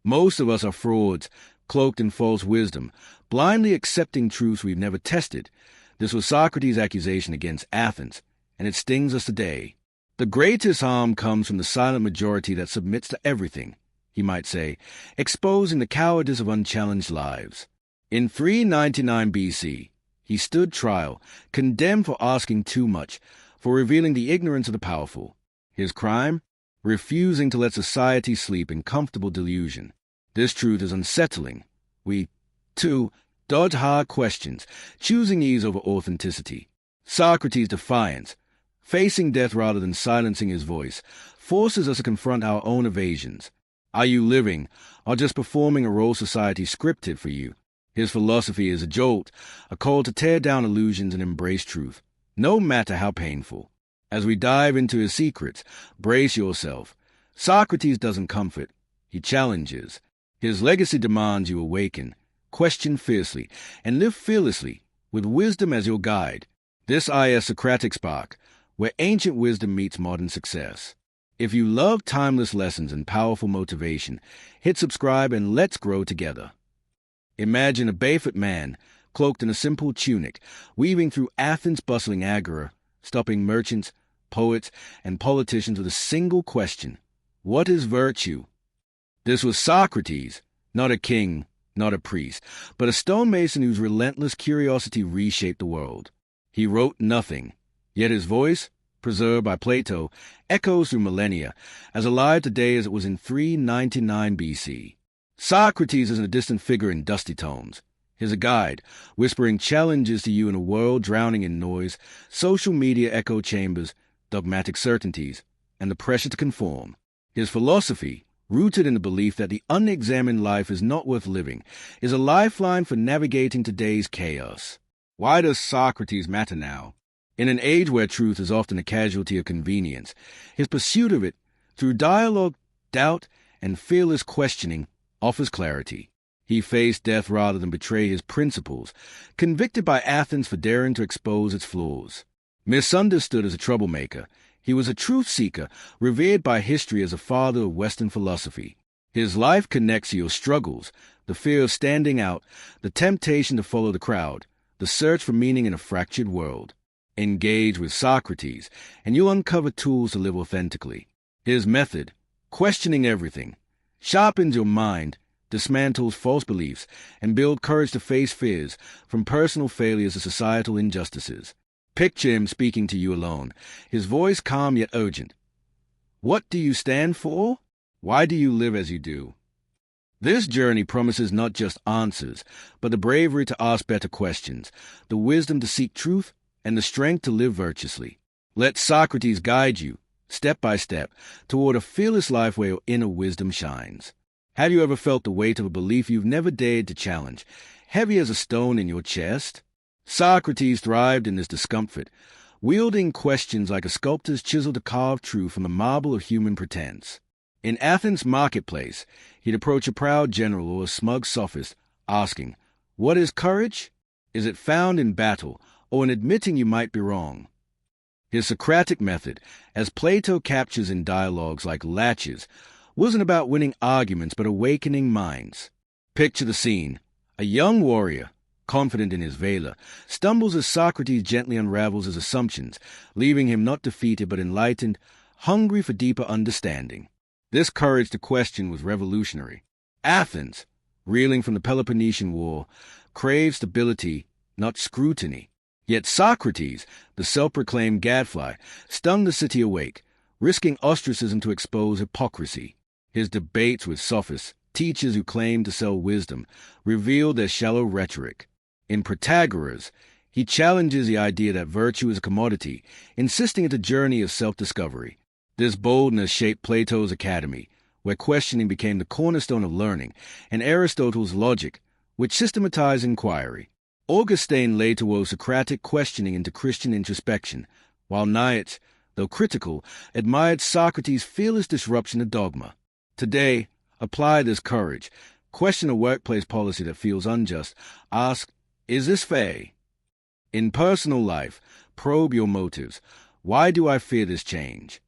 Most of us are frauds, cloaked in false wisdom, blindly accepting truths we've never tested. This was Socrates' accusation against Athens, and it stings us today. The greatest harm comes from the silent majority that submits to everything, he might say, exposing the cowardice of unchallenged lives. In 399 BC, he stood trial, condemned for asking too much, for revealing the ignorance of the powerful. His crime? Refusing to let society sleep in comfortable delusion. This truth is unsettling. We, too, dodge hard questions, choosing ease over authenticity. Socrates' defiance, facing death rather than silencing his voice, forces us to confront our own evasions. Are you living, or just performing a role society scripted for you? His philosophy is a jolt, a call to tear down illusions and embrace truth, no matter how painful. As we dive into his secrets, brace yourself. Socrates doesn't comfort, he challenges. His legacy demands you awaken, question fiercely, and live fearlessly, with wisdom as your guide. This is Socratic Spark, where ancient wisdom meets modern success. If you love timeless lessons and powerful motivation, hit subscribe and let's grow together. Imagine a barefoot man, cloaked in a simple tunic, weaving through Athens' bustling agora, stopping merchants, poets, and politicians with a single question: what is virtue? This was Socrates, not a king, not a priest, but a stonemason whose relentless curiosity reshaped the world. He wrote nothing, yet his voice, preserved by Plato, echoes through millennia, as alive today as it was in 399 BC. Socrates isn't a distant figure in dusty tomes. He's a guide, whispering challenges to you in a world drowning in noise, social media echo chambers, dogmatic certainties, and the pressure to conform. His philosophy, rooted in the belief that the unexamined life is not worth living, is a lifeline for navigating today's chaos. Why does Socrates matter now? In an age where truth is often a casualty of convenience, his pursuit of it, through dialogue, doubt, and fearless questioning, offers clarity. He faced death rather than betray his principles, convicted by Athens for daring to expose its flaws. Misunderstood as a troublemaker, he was a truth-seeker, revered by history as a father of Western philosophy. His life connects to your struggles, the fear of standing out, the temptation to follow the crowd, the search for meaning in a fractured world. Engage with Socrates, and you'll uncover tools to live authentically. His method, questioning everything, sharpens your mind, dismantles false beliefs, and builds courage to face fears, from personal failures to societal injustices. Picture him speaking to you alone, his voice calm yet urgent. What do you stand for? Why do you live as you do? This journey promises not just answers, but the bravery to ask better questions, the wisdom to seek truth, and the strength to live virtuously. Let Socrates guide you, step by step, toward a fearless life where your inner wisdom shines. Have you ever felt the weight of a belief you've never dared to challenge, heavy as a stone in your chest? Socrates thrived in this discomfort, wielding questions like a sculptor's chisel to carve truth from the marble of human pretense. In Athens' marketplace, he'd approach a proud general or a smug sophist, asking, "What is courage? Is it found in battle, or in admitting you might be wrong?" His Socratic method, as Plato captures in dialogues like Laches, wasn't about winning arguments but awakening minds. Picture the scene. A young warrior, confident in his valor, stumbles as Socrates gently unravels his assumptions, leaving him not defeated but enlightened, hungry for deeper understanding. This courage to question was revolutionary. Athens, reeling from the Peloponnesian War, craved stability, not scrutiny. Yet Socrates, the self-proclaimed gadfly, stung the city awake, risking ostracism to expose hypocrisy. His debates with sophists, teachers who claimed to sell wisdom, revealed their shallow rhetoric. In Protagoras, he challenges the idea that virtue is a commodity, insisting it's a journey of self-discovery. This boldness shaped Plato's Academy, where questioning became the cornerstone of learning, and Aristotle's logic, which systematized inquiry. Augustine later wove Socratic questioning into Christian introspection, while Nietzsche, though critical, admired Socrates' fearless disruption of dogma. Today, apply this courage. Question a workplace policy that feels unjust. Ask, is this fair? In personal life, probe your motives. Why do I fear this change?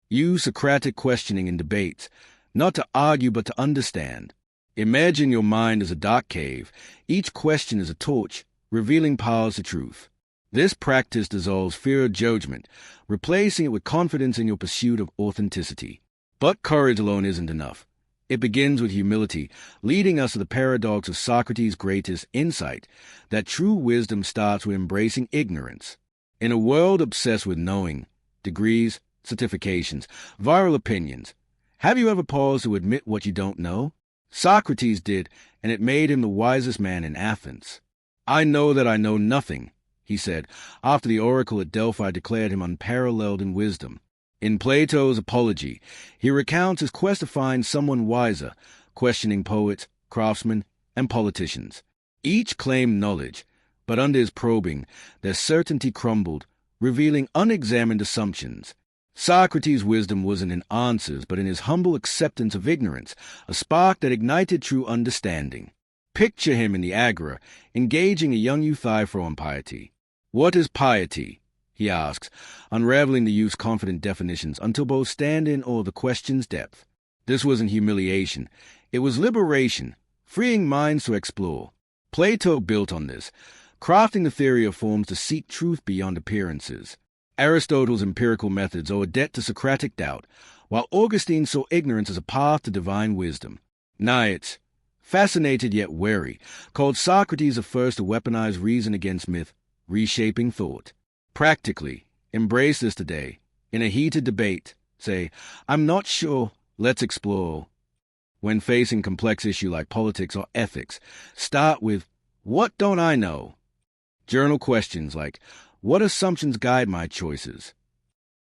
Use Socratic questioning in debates. not to argue but to understand. Imagine your mind as a dark cave. Each question is a torch, revealing paths to truth. This practice dissolves fear of judgment, replacing it with confidence in your pursuit of authenticity. But courage alone isn't enough. It begins with humility, leading us to the paradox of Socrates' greatest insight, that true wisdom starts with embracing ignorance. In a world obsessed with knowing, degrees, certifications, viral opinions, have you ever paused to admit what you don't know? Socrates did, and it made him the wisest man in Athens. "I know that I know nothing," he said, after the oracle at Delphi declared him unparalleled in wisdom. In Plato's Apology, he recounts his quest to find someone wiser, questioning poets, craftsmen, and politicians. Each claimed knowledge, but under his probing, their certainty crumbled, revealing unexamined assumptions. Socrates' wisdom wasn't in answers, but in his humble acceptance of ignorance, a spark that ignited true understanding. Picture him in the Agora, engaging a young Euthyphro on piety. "What is piety?" he asks, unraveling the youth's confident definitions until both stand in awe of the question's depth. This wasn't humiliation. It was liberation, freeing minds to explore. Plato built on this, crafting the theory of forms to seek truth beyond appearances. Aristotle's empirical methods owe a debt to Socratic doubt, while Augustine saw ignorance as a path to divine wisdom. Nietzsche, fascinated yet wary, called Socrates the first to weaponize reason against myth, reshaping thought. Practically, embrace this today. In a heated debate, say, "I'm not sure, let's explore." When facing complex issues like politics or ethics, start with, "What don't I know?" Journal questions like, "What assumptions guide my choices?"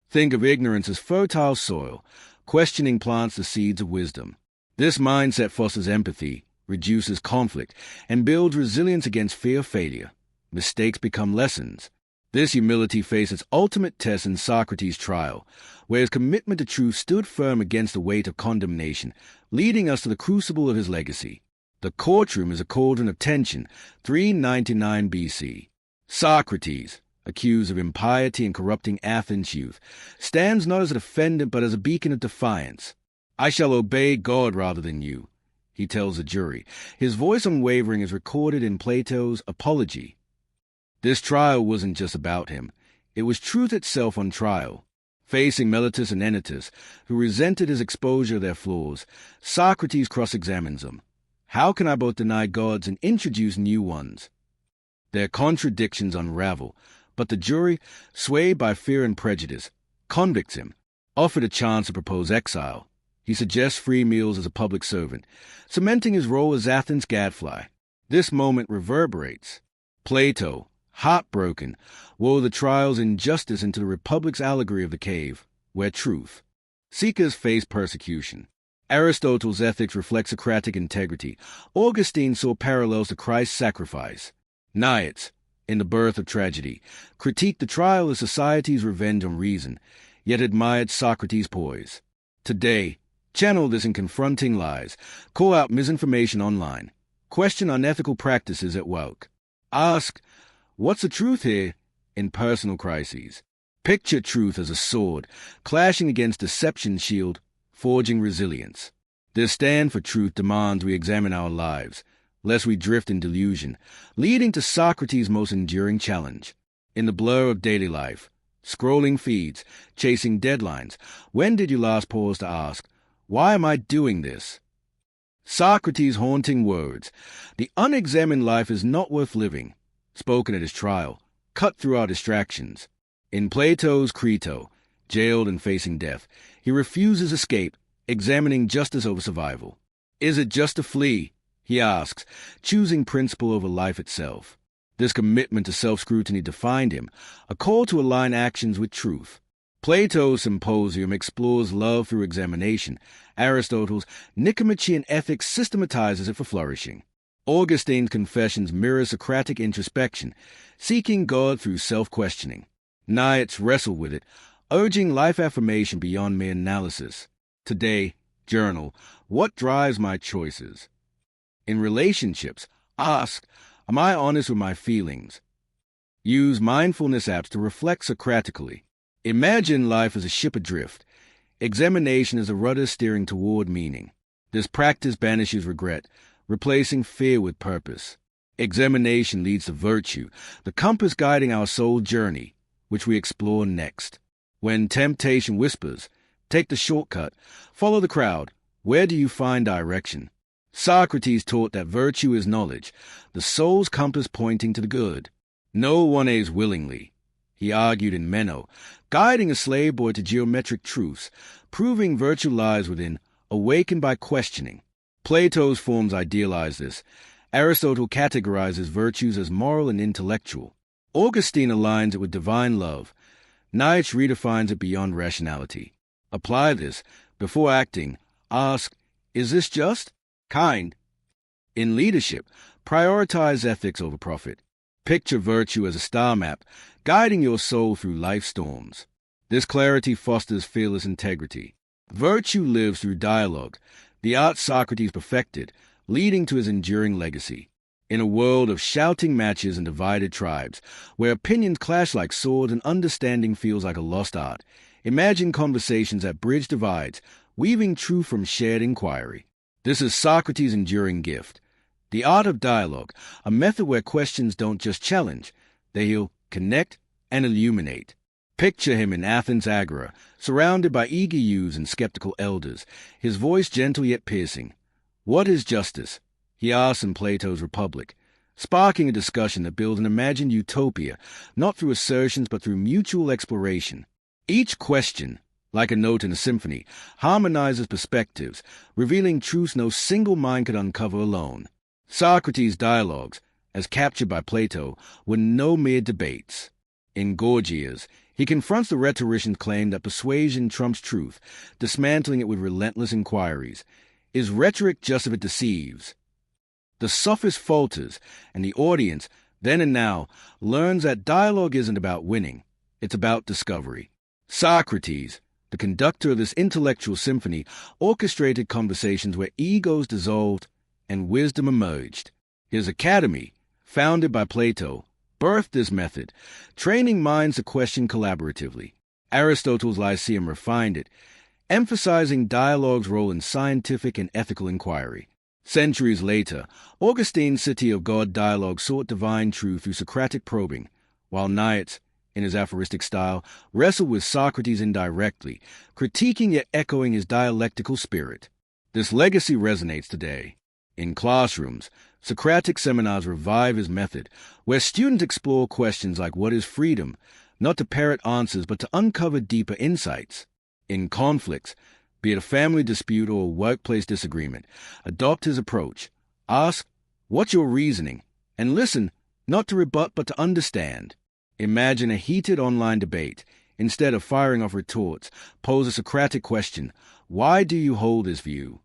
Think of ignorance as fertile soil. Questioning plants the seeds of wisdom. This mindset fosters empathy, reduces conflict, and builds resilience against fear of failure. Mistakes become lessons. This humility faced its ultimate test in Socrates' trial, where his commitment to truth stood firm against the weight of condemnation, leading us to the crucible of his legacy. The courtroom is a cauldron of tension, 399 BC. Socrates, accused of impiety and corrupting Athens' youth, stands not as a defendant but as a beacon of defiance. "I shall obey God rather than you," he tells the jury. His voice unwavering is recorded in Plato's Apology. This trial wasn't just about him. It was truth itself on trial. Facing Meletus and Anytus, who resented his exposure of their flaws, Socrates cross-examines them. "How can I both deny gods and introduce new ones?" Their contradictions unravel, but the jury, swayed by fear and prejudice, convicts him. Offered a chance to propose exile, he suggests free meals as a public servant, cementing his role as Athens' gadfly. This moment reverberates. Plato, heartbroken, wove the trial's injustice into the Republic's allegory of the cave, where truth. Seekers face persecution. Aristotle's ethics reflect Socratic integrity. Augustine saw parallels to Christ's sacrifice. Nietzsche, in The Birth of Tragedy, critiqued the trial as society's revenge on reason, yet admired Socrates' poise. Today, channel this in confronting lies, call out misinformation online, question unethical practices at work. Ask, "What's the truth here?" in personal crises. Picture truth as a sword, clashing against deception's shield, forging resilience. This stand for truth demands we examine our lives, lest we drift in delusion, leading to Socrates' most enduring challenge. In the blur of daily life, scrolling feeds, chasing deadlines, when did you last pause to ask, "Why am I doing this?" Socrates' haunting words, "The unexamined life is not worth living," spoken at his trial, cut through our distractions. In Plato's Crito, jailed and facing death, he refuses escape, examining justice over survival. Is it just to flee? He asks, choosing principle over life itself. This commitment to self-scrutiny defined him, a call to align actions with truth. Plato's Symposium explores love through examination. Aristotle's Nicomachean Ethics systematizes it for flourishing. Augustine's Confessions mirror Socratic introspection, seeking God through self-questioning. Nietzsche wrestled with it, urging life affirmation beyond mere analysis. Today, journal, what drives my choices? In relationships, ask, am I honest with my feelings? Use mindfulness apps to reflect Socratically. Imagine life as a ship adrift. Examination is a rudder steering toward meaning. This practice banishes regret, replacing fear with purpose. Examination leads to virtue, the compass guiding our soul journey, which we explore next. When temptation whispers, take the shortcut, follow the crowd, where do you find direction? Socrates taught that virtue is knowledge, the soul's compass pointing to the good. No one aids willingly, he argued in Meno, guiding a slave boy to geometric truths, proving virtue lies within, awakened by questioning. Plato's forms idealize this. Aristotle categorizes virtues as moral and intellectual. Augustine aligns it with divine love. Nietzsche redefines it beyond rationality. Apply this. Before acting, ask, is this just? Kind? In leadership, prioritize ethics over profit. Picture virtue as a star map, guiding your soul through life's storms. This clarity fosters fearless integrity. Virtue lives through dialogue, the art Socrates perfected, leading to his enduring legacy. In a world of shouting matches and divided tribes, where opinions clash like swords and understanding feels like a lost art, imagine conversations that bridge divides, weaving truth from shared inquiry. This is Socrates' enduring gift. The art of dialogue, a method where questions don't just challenge, they heal, connect, and illuminate. Picture him in Athens' Agora, surrounded by eager youths and skeptical elders, his voice gentle yet piercing. What is justice? He asks in Plato's Republic, sparking a discussion that builds an imagined utopia, not through assertions but through mutual exploration. Each question, like a note in a symphony, harmonizes perspectives, revealing truths no single mind could uncover alone. Socrates' dialogues, as captured by Plato, were no mere debates. In Gorgias, he confronts the rhetorician's claim that persuasion trumps truth, dismantling it with relentless inquiries. Is rhetoric just if it deceives? The sophist falters, and the audience, then and now, learns that dialogue isn't about winning, it's about discovery. Socrates, the conductor of this intellectual symphony, orchestrated conversations where egos dissolved and wisdom emerged. His academy, founded by Plato, birthed this method, training minds to question collaboratively. Aristotle's Lyceum refined it, emphasizing dialogue's role in scientific and ethical inquiry. Centuries later, Augustine's City of God dialogue sought divine truth through Socratic probing, while Nietzsche, in his aphoristic style, wrestled with Socrates indirectly, critiquing yet echoing his dialectical spirit. This legacy resonates today. In classrooms, Socratic seminars revive his method, where students explore questions like what is freedom, not to parrot answers but to uncover deeper insights. In conflicts, be it a family dispute or a workplace disagreement, adopt his approach. Ask, what's your reasoning? And listen, not to rebut but to understand. Imagine a heated online debate. Instead of firing off retorts, pose a Socratic question. Why do you hold this view?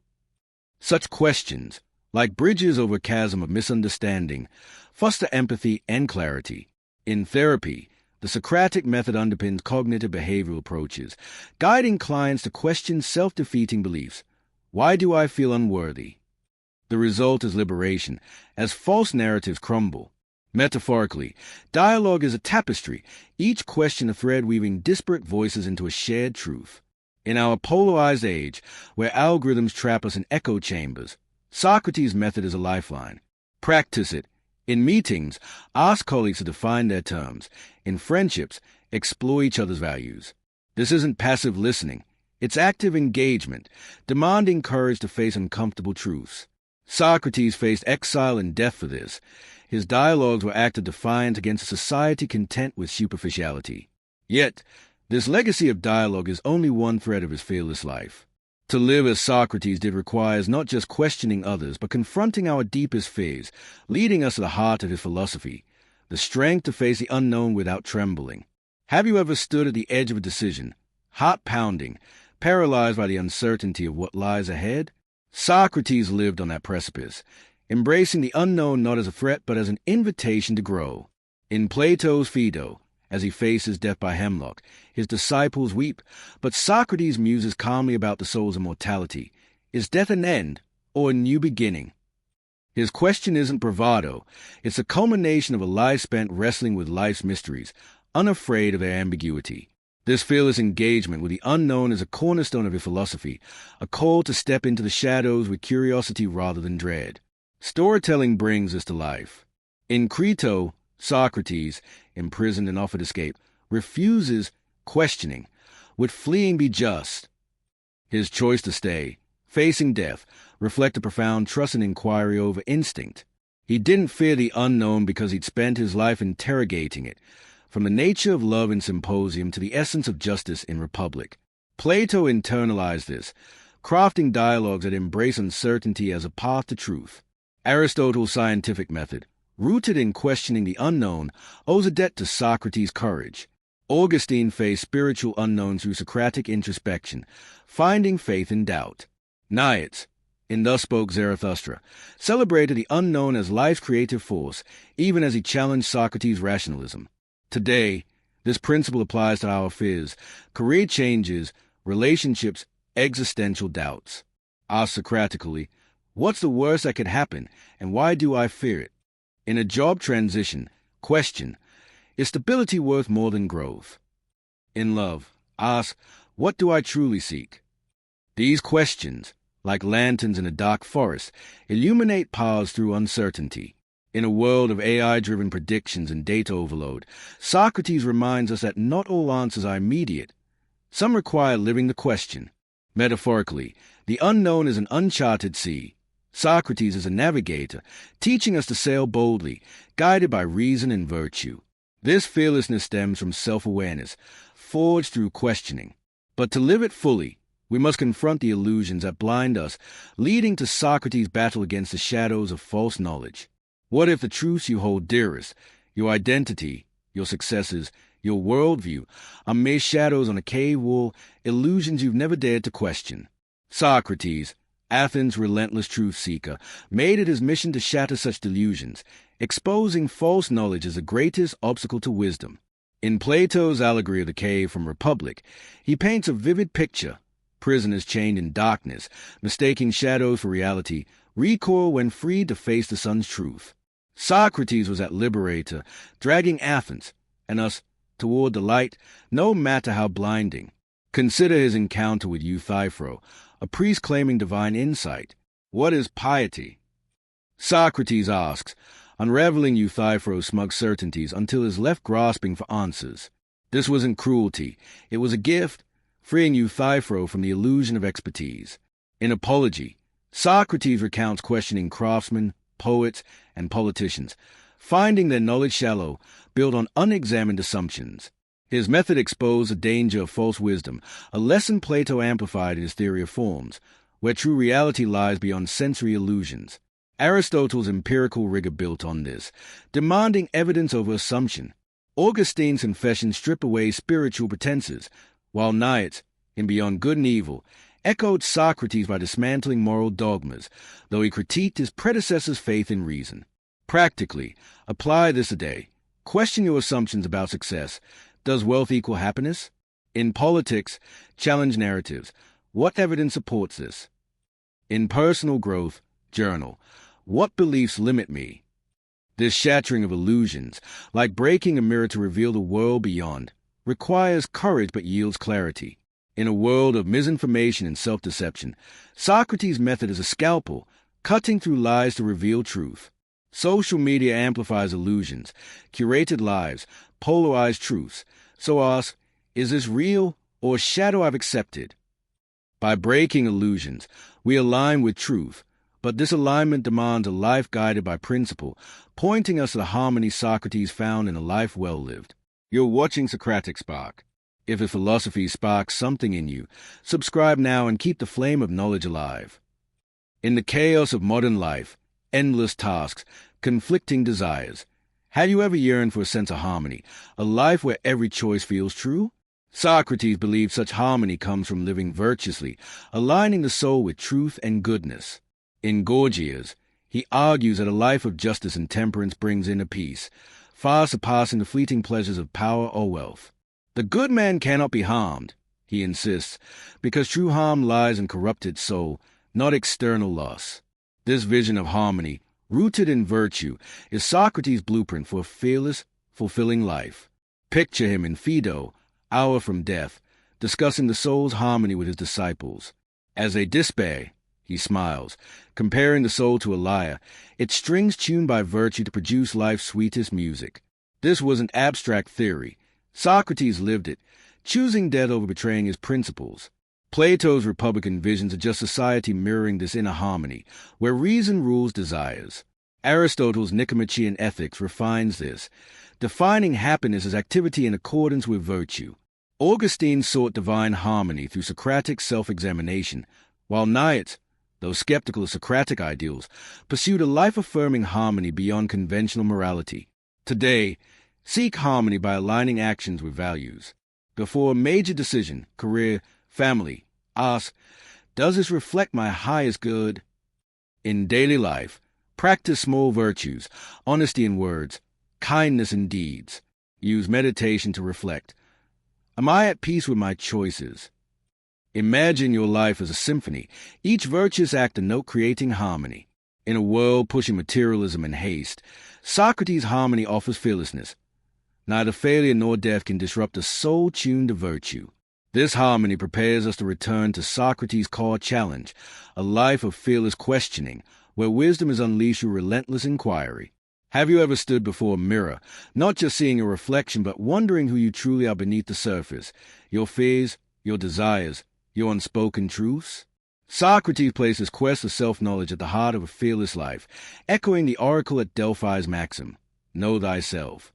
Such questions, like bridges over a chasm of misunderstanding, foster empathy and clarity. In therapy, the Socratic method underpins cognitive behavioral approaches, guiding clients to question self-defeating beliefs. Why do I feel unworthy? The result is liberation, as false narratives crumble. Metaphorically, dialogue is a tapestry, each question a thread weaving disparate voices into a shared truth. In our polarized age, where algorithms trap us in echo chambers, Socrates' method is a lifeline. Practice it. In meetings, ask colleagues to define their terms. In friendships, explore each other's values. This isn't passive listening. It's active engagement, demanding courage to face uncomfortable truths. Socrates faced exile and death for this. His dialogues were acts of defiance against a society content with superficiality. Yet, this legacy of dialogue is only one thread of his fearless life. To live as Socrates did requires not just questioning others, but confronting our deepest fears, leading us to the heart of his philosophy, the strength to face the unknown without trembling. Have you ever stood at the edge of a decision, heart pounding, paralyzed by the uncertainty of what lies ahead? Socrates lived on that precipice, embracing the unknown not as a threat but as an invitation to grow. In Plato's Phaedo, as he faces death by hemlock, his disciples weep, but Socrates muses calmly about the soul's immortality. Is death an end or a new beginning? His question isn't bravado. It's a culmination of a life spent wrestling with life's mysteries, unafraid of their ambiguity. This fearless engagement with the unknown is a cornerstone of his philosophy, a call to step into the shadows with curiosity rather than dread. Storytelling brings this to life. In Crito, Socrates, imprisoned and offered escape, refuses questioning. Would fleeing be just? His choice to stay, facing death, reflected profound trust and inquiry over instinct. He didn't fear the unknown because he'd spent his life interrogating it, from the nature of love in Symposium to the essence of justice in Republic. Plato internalized this, crafting dialogues that embrace uncertainty as a path to truth. Aristotle's scientific method, rooted in questioning the unknown, owes a debt to Socrates' courage. Augustine faced spiritual unknowns through Socratic introspection, finding faith in doubt. Nietzsche, in Thus Spoke Zarathustra, celebrated the unknown as life's creative force, even as he challenged Socrates' rationalism. Today, this principle applies to our fears, career changes, relationships, existential doubts. Ask Socratically, what's the worst that could happen, and why do I fear it? In a job transition, question, is stability worth more than growth? In love, ask, what do I truly seek? These questions, like lanterns in a dark forest, illuminate paths through uncertainty. In a world of AI-driven predictions and data overload, Socrates reminds us that not all answers are immediate. Some require living the question. Metaphorically, the unknown is an uncharted sea. Socrates is a navigator, teaching us to sail boldly, guided by reason and virtue. This fearlessness stems from self-awareness, forged through questioning. But to live it fully, we must confront the illusions that blind us, leading to Socrates' battle against the shadows of false knowledge. What if the truths you hold dearest, your identity, your successes, your worldview, are mere shadows on a cave wall, illusions you've never dared to question? Socrates, Athens' relentless truth seeker, made it his mission to shatter such delusions, exposing false knowledge as the greatest obstacle to wisdom. In Plato's allegory of the cave from Republic, he paints a vivid picture. Prisoners chained in darkness, mistaking shadows for reality, recoil when freed to face the sun's truth. Socrates was that liberator, dragging Athens, and us, toward the light, no matter how blinding. Consider his encounter with Euthyphro, a priest claiming divine insight. What is piety? Socrates asks, unraveling Euthyphro's smug certainties until he's left grasping for answers. This wasn't cruelty. It was a gift, freeing Euthyphro from the illusion of expertise. In Apology, Socrates recounts questioning craftsmen, poets, and politicians, finding their knowledge shallow, built on unexamined assumptions. His method exposed the danger of false wisdom, a lesson Plato amplified in his theory of forms, where true reality lies beyond sensory illusions. Aristotle's empirical rigor built on this, demanding evidence over assumption. Augustine's confessions strip away spiritual pretenses, while Nietzsche, in Beyond Good and Evil, echoed Socrates by dismantling moral dogmas, though he critiqued his predecessor's faith in reason. Practically, apply this today. Question your assumptions about success. Does wealth equal happiness? In politics, challenge narratives. What evidence supports this? In personal growth, journal. What beliefs limit me? This shattering of illusions, like breaking a mirror to reveal the world beyond, requires courage but yields clarity. In a world of misinformation and self-deception, Socrates' method is a scalpel, cutting through lies to reveal truth. Social media amplifies illusions, curated lives, polarized truths. So ask, is this real or a shadow I've accepted? By breaking illusions, we align with truth, but this alignment demands a life guided by principle, pointing us to the harmony Socrates found in a life well lived. You're watching Socratic Spark. If his philosophy sparks something in you, subscribe now and keep the flame of knowledge alive. In the chaos of modern life, endless tasks, conflicting desires, have you ever yearned for a sense of harmony, a life where every choice feels true? Socrates believed such harmony comes from living virtuously, aligning the soul with truth and goodness. In Gorgias, he argues that a life of justice and temperance brings inner peace, far surpassing the fleeting pleasures of power or wealth. The good man cannot be harmed, he insists, because true harm lies in corrupted soul, not external loss. This vision of harmony, rooted in virtue, is Socrates' blueprint for a fearless, fulfilling life. Picture him in Phaedo, hour from death, discussing the soul's harmony with his disciples. As they despair, he smiles, comparing the soul to a lyre, its strings tuned by virtue to produce life's sweetest music. This was an abstract theory. Socrates lived it, choosing death over betraying his principles. Plato's Republican visions are just society mirroring this inner harmony, where reason rules desires. Aristotle's Nicomachean Ethics refines this, defining happiness as activity in accordance with virtue. Augustine sought divine harmony through Socratic self-examination, while Nietzsche, though skeptical of Socratic ideals, pursued a life-affirming harmony beyond conventional morality. Today, seek harmony by aligning actions with values. Before a major decision, career, family, ask, does this reflect my highest good? In daily life, practice small virtues, honesty in words, kindness in deeds. Use meditation to reflect. Am I at peace with my choices? Imagine your life as a symphony, each virtuous act a note creating harmony. In a world pushing materialism and haste, Socrates' harmony offers fearlessness. Neither failure nor death can disrupt a soul tuned to virtue. This harmony prepares us to return to Socrates' core challenge, a life of fearless questioning, where wisdom is unleashed through relentless inquiry. Have you ever stood before a mirror, not just seeing your reflection, but wondering who you truly are beneath the surface, your fears, your desires, your unspoken truths? Socrates placed his quest for self-knowledge at the heart of a fearless life, echoing the oracle at Delphi's maxim, know thyself.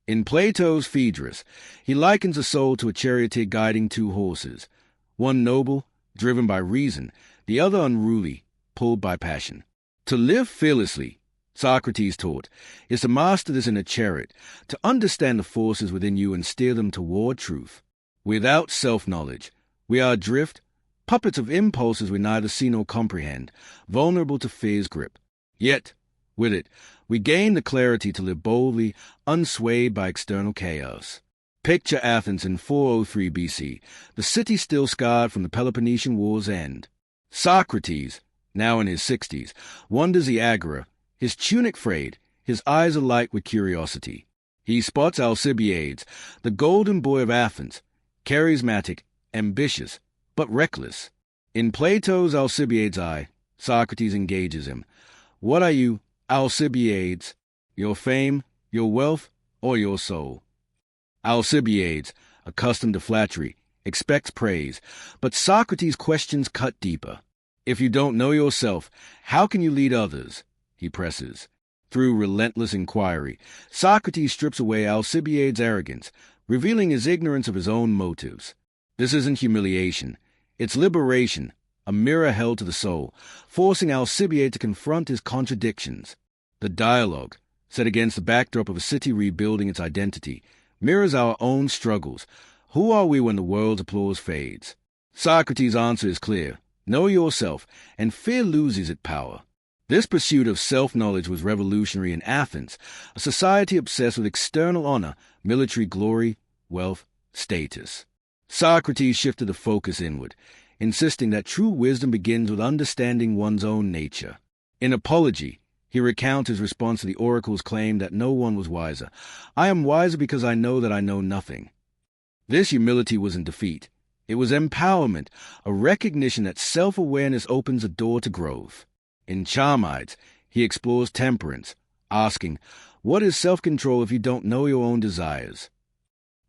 In Plato's Phaedrus, he likens the soul to a charioteer guiding two horses, one noble, driven by reason, the other unruly, pulled by passion. To live fearlessly, Socrates taught, is to master this inner chariot, to understand the forces within you and steer them toward truth. Without self-knowledge, we are adrift, puppets of impulses we neither see nor comprehend, vulnerable to fear's grip. Yet, with it, we gain the clarity to live boldly, unswayed by external chaos. Picture Athens in 403 BC, the city still scarred from the Peloponnesian War's end. Socrates, now in his 60s, wanders the agora, his tunic frayed, his eyes alight with curiosity. He spots Alcibiades, the golden boy of Athens, charismatic, ambitious, but reckless. In Plato's Alcibiades' eye, Socrates engages him. What are you, Alcibiades? Your fame, your wealth, or your soul? Alcibiades, accustomed to flattery, expects praise, but Socrates' questions cut deeper. If you don't know yourself, how can you lead others? He presses. Through relentless inquiry, Socrates strips away Alcibiades' arrogance, revealing his ignorance of his own motives. This isn't humiliation. It's liberation, a mirror held to the soul, forcing Alcibiades to confront his contradictions. The dialogue, set against the backdrop of a city rebuilding its identity, mirrors our own struggles. Who are we when the world's applause fades? Socrates' answer is clear. Know yourself, and fear loses its power. This pursuit of self-knowledge was revolutionary in Athens, a society obsessed with external honor, military glory, wealth, status. Socrates shifted the focus inward, insisting that true wisdom begins with understanding one's own nature. In Apology, he recounts his response to the oracle's claim that no one was wiser. I am wiser because I know that I know nothing. This humility wasn't defeat. It was empowerment, a recognition that self-awareness opens a door to growth. In Charmides, he explores temperance, asking, what is self-control if you don't know your own desires?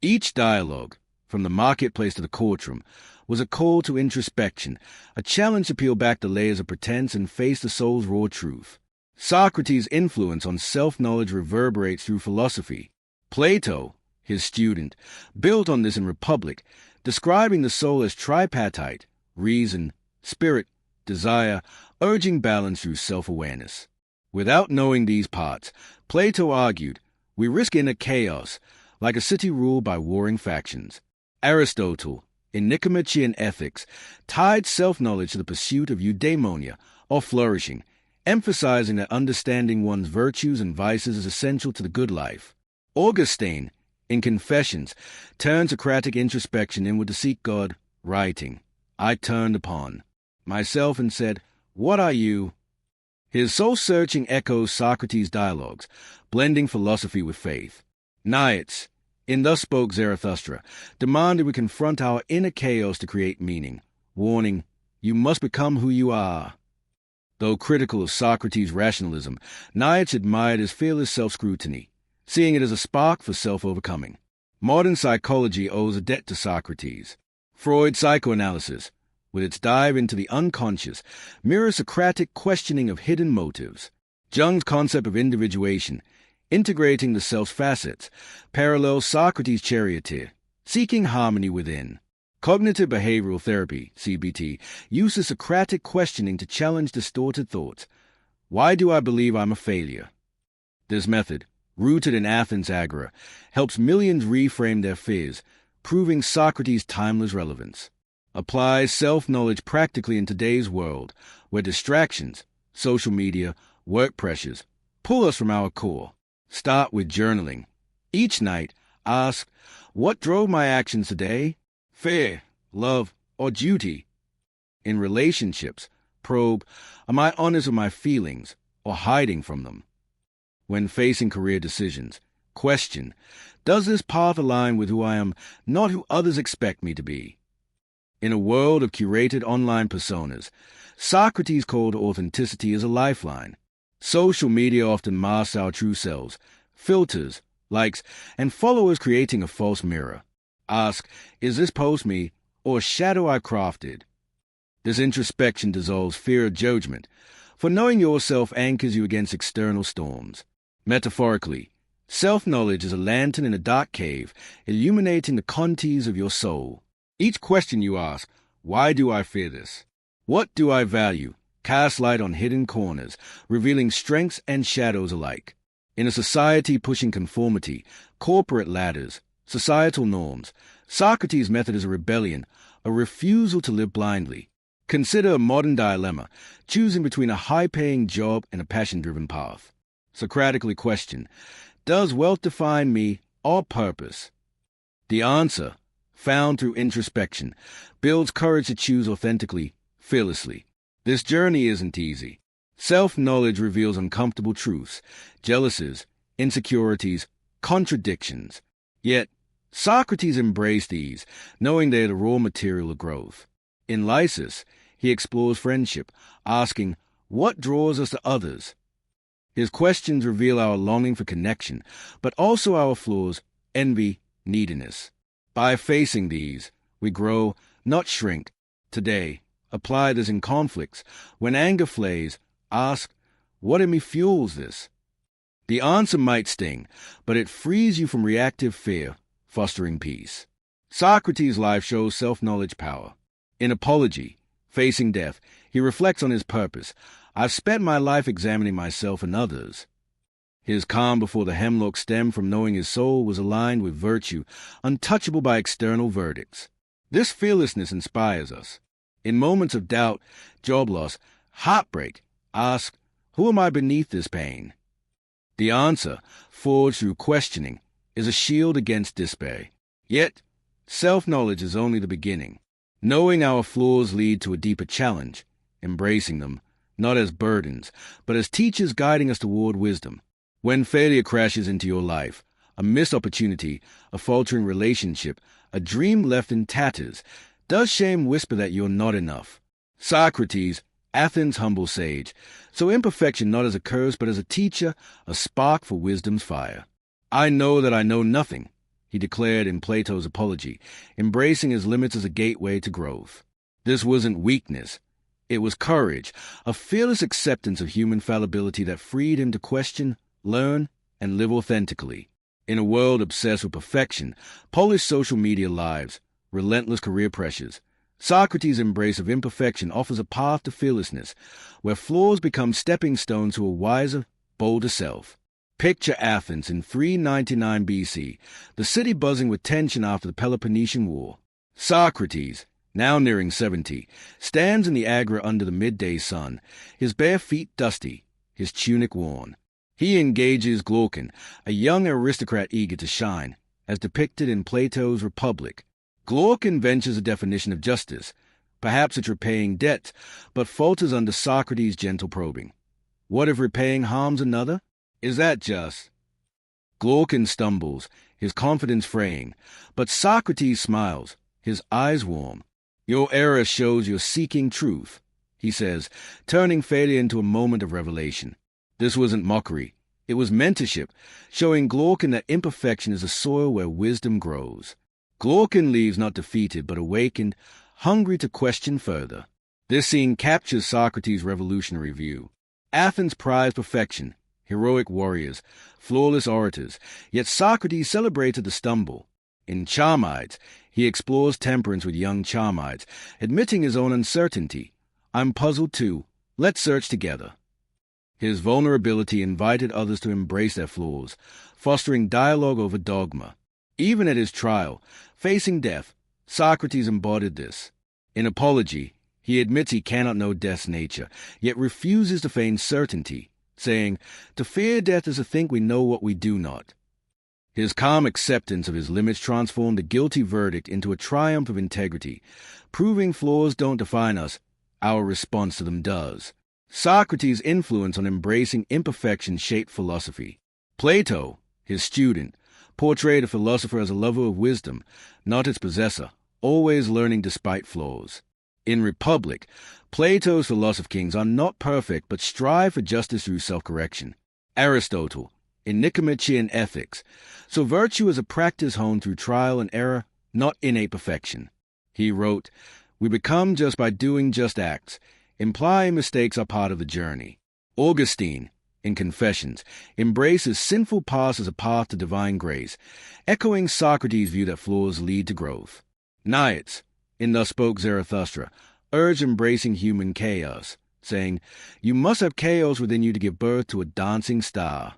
Each dialogue, from the marketplace to the courtroom, was a call to introspection, a challenge to peel back the layers of pretense and face the soul's raw truth. Socrates' influence on self-knowledge reverberates through philosophy. Plato, his student, built on this in Republic, describing the soul as tripartite, reason, spirit, desire, urging balance through self-awareness. Without knowing these parts, Plato argued, we risk inner chaos, like a city ruled by warring factions. Aristotle, in Nicomachean Ethics, tied self-knowledge to the pursuit of eudaimonia, or flourishing, emphasizing that understanding one's virtues and vices is essential to the good life. Augustine, in Confessions, turned Socratic introspection inward to seek God, writing, I turned upon myself and said, what are you? His soul-searching echoes Socrates' dialogues, blending philosophy with faith. Nietzsche, In Thus Spoke Zarathustra, demanded we confront our inner chaos to create meaning, warning, you must become who you are. Though critical of Socrates' rationalism, Nietzsche admired his fearless self-scrutiny, seeing it as a spark for self-overcoming. Modern psychology owes a debt to Socrates. Freud's psychoanalysis, with its dive into the unconscious, mirrors Socratic questioning of hidden motives. Jung's concept of individuation, integrating the self's facets, parallels Socrates' charioteer, seeking harmony within. Cognitive behavioral therapy, CBT, uses Socratic questioning to challenge distorted thoughts. Why do I believe I'm a failure? This method, rooted in Athens' Agora, helps millions reframe their fears, proving Socrates' timeless relevance. Applies self-knowledge practically in today's world, where distractions, social media, work pressures, pull us from our core. Start with journaling. Each night, ask, what drove my actions today? Fear, love, or duty? In relationships, probe, am I honest with my feelings or hiding from them? When facing career decisions, question, does this path align with who I am, not who others expect me to be? In a world of curated online personas, Socrates called authenticity as a lifeline. Social media often masks our true selves, filters, likes, and followers creating a false mirror. Ask, is this post me, or a shadow I crafted? This introspection dissolves fear of judgment, for knowing yourself anchors you against external storms. Metaphorically, self-knowledge is a lantern in a dark cave, illuminating the contours of your soul. Each question you ask, why do I fear this? What do I value? Cast light on hidden corners, revealing strengths and shadows alike. In a society pushing conformity, corporate ladders, societal norms, Socrates' method is a rebellion, a refusal to live blindly. Consider a modern dilemma, choosing between a high-paying job and a passion-driven path. Socratically question, does wealth define me or purpose? The answer, found through introspection, builds courage to choose authentically, fearlessly. This journey isn't easy. Self-knowledge reveals uncomfortable truths, jealousies, insecurities, contradictions. Yet, Socrates embraced these, knowing they are the raw material of growth. In Lysis, he explores friendship, asking, what draws us to others? His questions reveal our longing for connection, but also our flaws, envy, neediness. By facing these, we grow, not shrink. Today, apply this in conflicts. When anger flays, ask, what in me fuels this? The answer might sting, but it frees you from reactive fear, fostering peace. Socrates' life shows self-knowledge power. In Apology, Facing Death, he reflects on his purpose. I've spent my life examining myself and others. His calm before the hemlock stemmed from knowing his soul was aligned with virtue, untouchable by external verdicts. This fearlessness inspires us. In moments of doubt, job loss, heartbreak, ask, who am I beneath this pain? The answer, forged through questioning, is a shield against despair. Yet, self-knowledge is only the beginning. Knowing our flaws lead to a deeper challenge, embracing them, not as burdens, but as teachers guiding us toward wisdom. When failure crashes into your life, a missed opportunity, a faltering relationship, a dream left in tatters, does shame whisper that you're not enough? Socrates, Athens' humble sage, saw imperfection not as a curse but as a teacher, a spark for wisdom's fire. I know that I know nothing, he declared in Plato's Apology, embracing his limits as a gateway to growth. This wasn't weakness. It was courage, a fearless acceptance of human fallibility that freed him to question, learn, and live authentically. In a world obsessed with perfection, polished social media lives, relentless career pressures, Socrates' embrace of imperfection offers a path to fearlessness, where flaws become stepping stones to a wiser, bolder self. Picture Athens in 399 BC, the city buzzing with tension after the Peloponnesian War. Socrates, now nearing 70, stands in the Agora under the midday sun, his bare feet dusty, his tunic worn. He engages Glaucon, a young aristocrat eager to shine, as depicted in Plato's Republic. Glaucon ventures a definition of justice. Perhaps it's repaying debt, but falters under Socrates' gentle probing. What if repaying harms another? Is that just? Glaucon stumbles, his confidence fraying. But Socrates smiles, his eyes warm. Your error shows you're seeking truth, he says, turning failure into a moment of revelation. This wasn't mockery. It was mentorship, showing Glaucon that imperfection is a soil where wisdom grows. Glaucon leaves not defeated, but awakened, hungry to question further. This scene captures Socrates' revolutionary view. Athens prized perfection, heroic warriors, flawless orators, yet Socrates celebrated the stumble. In Charmides, he explores temperance with young Charmides, admitting his own uncertainty. I'm puzzled too. Let's search together. His vulnerability invited others to embrace their flaws, fostering dialogue over dogma. Even at his trial, facing death, Socrates embodied this. In Apology, he admits he cannot know death's nature, yet refuses to feign certainty, saying, "To fear death is to think we know what we do not." His calm acceptance of his limits transformed a guilty verdict into a triumph of integrity, proving flaws don't define us, our response to them does. Socrates' influence on embracing imperfection shaped philosophy. Plato, his student, portrayed a philosopher as a lover of wisdom, not its possessor, always learning despite flaws. In Republic, Plato's philosopher kings are not perfect but strive for justice through self-correction. Aristotle, in Nicomachean Ethics, so virtue is a practice honed through trial and error, not innate perfection. He wrote, "We become just by doing just acts, implying mistakes are part of the journey." Augustine, in Confessions, embraces sinful past as a path to divine grace, echoing Socrates' view that flaws lead to growth. Nietzsche, in Thus Spoke Zarathustra, urged embracing human chaos, saying, "You must have chaos within you to give birth to a dancing star."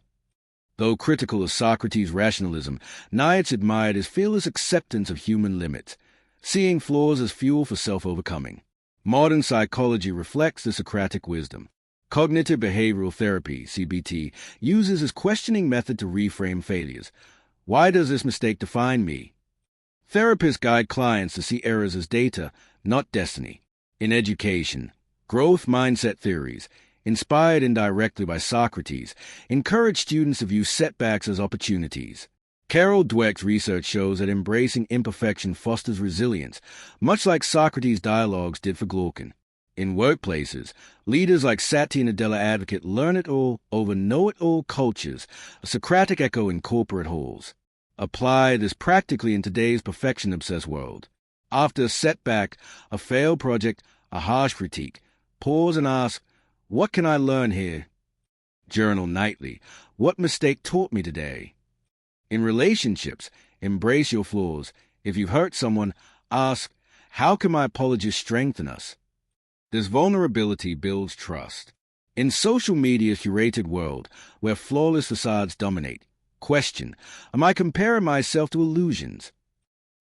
Though critical of Socrates' rationalism, Nietzsche admired his fearless acceptance of human limits, seeing flaws as fuel for self-overcoming. Modern psychology reflects the Socratic wisdom. Cognitive behavioral therapy, CBT, uses this questioning method to reframe failures. Why does this mistake define me? Therapists guide clients to see errors as data, not destiny. In education, growth mindset theories, inspired indirectly by Socrates, encourage students to view setbacks as opportunities. Carol Dweck's research shows that embracing imperfection fosters resilience, much like Socrates' dialogues did for Glaucon. In workplaces, leaders like Sati and Adela advocate learn-it-all over know-it-all cultures, a Socratic echo in corporate halls. Apply this practically in today's perfection-obsessed world. After a setback, a failed project, a harsh critique, pause and ask, "What can I learn here?" Journal nightly. What mistake taught me today? In relationships, embrace your flaws. If you've hurt someone, ask, "How can my apologies strengthen us?" This vulnerability builds trust. In social media's curated world, where flawless facades dominate, question, am I comparing myself to illusions?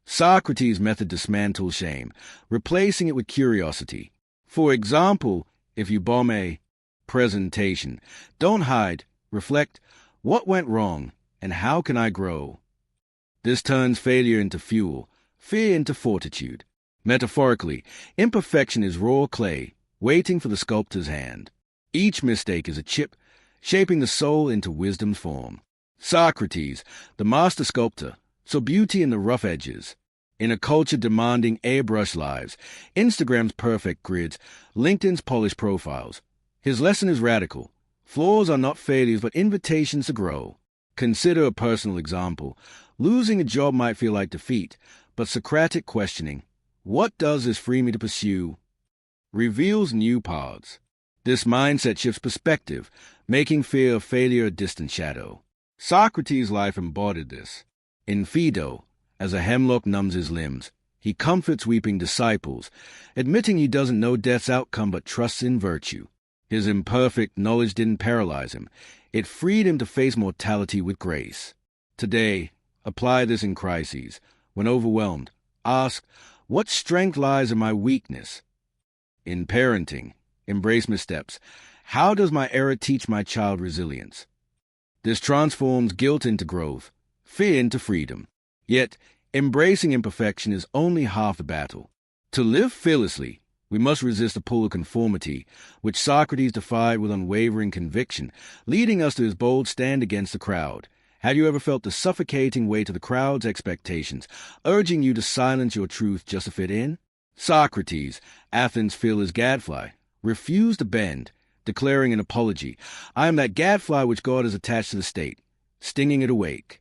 Socrates' method dismantles shame, replacing it with curiosity. For example, if you bomb a presentation, don't hide, reflect, what went wrong, and how can I grow? This turns failure into fuel, fear into fortitude. Metaphorically, imperfection is raw clay, waiting for the sculptor's hand. Each mistake is a chip, shaping the soul into wisdom's form. Socrates, the master sculptor, saw beauty in the rough edges. In a culture demanding airbrush lives, Instagram's perfect grids, LinkedIn's polished profiles, his lesson is radical. Flaws are not failures but invitations to grow. Consider a personal example. Losing a job might feel like defeat, but Socratic questioning, what does this free me to pursue, reveals new paths. This mindset shifts perspective, making fear of failure a distant shadow. Socrates' life embodied this. In Phaedo, as a hemlock numbs his limbs, he comforts weeping disciples, admitting he doesn't know death's outcome but trusts in virtue. His imperfect knowledge didn't paralyze him. It freed him to face mortality with grace. Today, apply this in crises. When overwhelmed, ask, what strength lies in my weakness? In parenting, embrace missteps. How does my error teach my child resilience? This transforms guilt into growth, fear into freedom. Yet, embracing imperfection is only half the battle. To live fearlessly, we must resist the pull of conformity, which Socrates defied with unwavering conviction, leading us to his bold stand against the crowd. Have you ever felt the suffocating weight of the crowd's expectations, urging you to silence your truth just to fit in? Socrates, Athens' fearless gadfly, refused to bend, declaring an apology, "I am that gadfly which God has attached to the state, stinging it awake."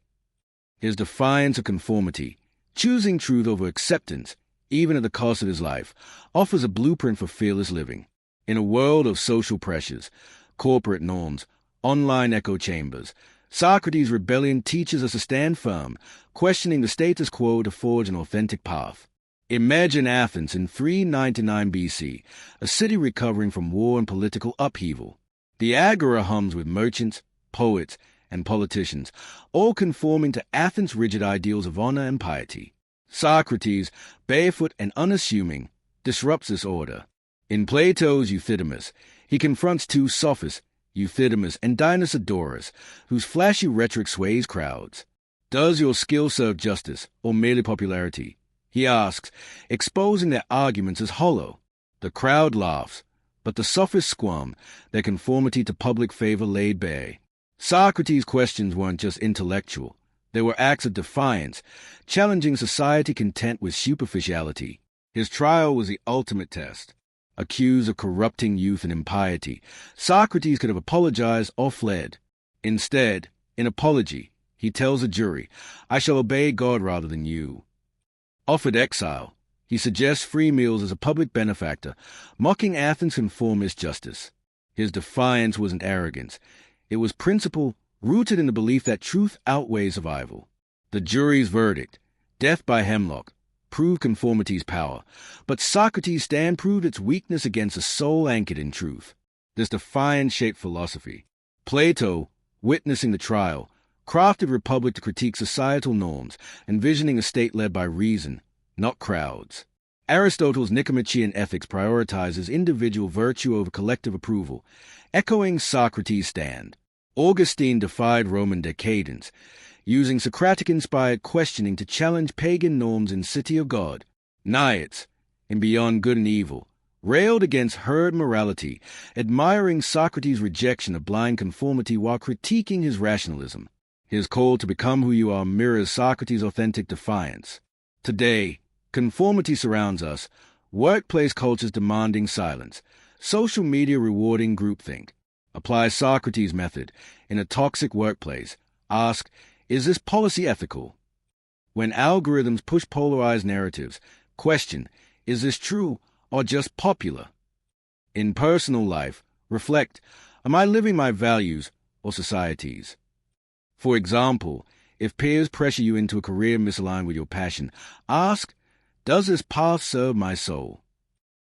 His defiance of conformity, choosing truth over acceptance, even at the cost of his life, offers a blueprint for fearless living. In a world of social pressures, corporate norms, online echo chambers, Socrates' rebellion teaches us to stand firm, questioning the status quo to forge an authentic path. Imagine Athens in 399 BC, a city recovering from war and political upheaval. The agora hums with merchants, poets, and politicians, all conforming to Athens' rigid ideals of honor and piety. Socrates, barefoot and unassuming, disrupts this order. In Plato's Euthydemus, he confronts two sophists, Euthydemus and Dionysodorus, whose flashy rhetoric sways crowds. Does your skill serve justice, or merely popularity? He asks, exposing their arguments as hollow. The crowd laughs, but the sophists squirm, their conformity to public favor laid bare. Socrates' questions weren't just intellectual. They were acts of defiance, challenging society content with superficiality. His trial was the ultimate test. Accused of corrupting youth and impiety, Socrates could have apologized or fled. Instead, in apology, he tells the jury, "I shall obey God rather than you." Offered exile, he suggests free meals as a public benefactor, mocking Athens' conformist justice. His defiance wasn't arrogance. It was principle rooted in the belief that truth outweighs survival. The jury's verdict, death by hemlock, proved conformity's power, but Socrates' stand proved its weakness against a soul anchored in truth. This defiance shaped philosophy. Plato, witnessing the trial, crafted republic to critique societal norms, envisioning a state led by reason, not crowds. Aristotle's Nicomachean ethics prioritizes individual virtue over collective approval, echoing Socrates' stand. Augustine defied Roman decadence, using Socratic-inspired questioning to challenge pagan norms in City of God. Nietzsche, in Beyond Good and Evil, railed against herd morality, admiring Socrates' rejection of blind conformity while critiquing his rationalism. His call to become who you are mirrors Socrates' authentic defiance. Today, conformity surrounds us, workplace cultures demanding silence, social media rewarding groupthink. Apply Socrates' method in a toxic workplace. Ask, is this policy ethical? When algorithms push polarized narratives, question, is this true or just popular? In personal life, reflect, am I living my values or society's? For example, if peers pressure you into a career misaligned with your passion, ask, does this path serve my soul?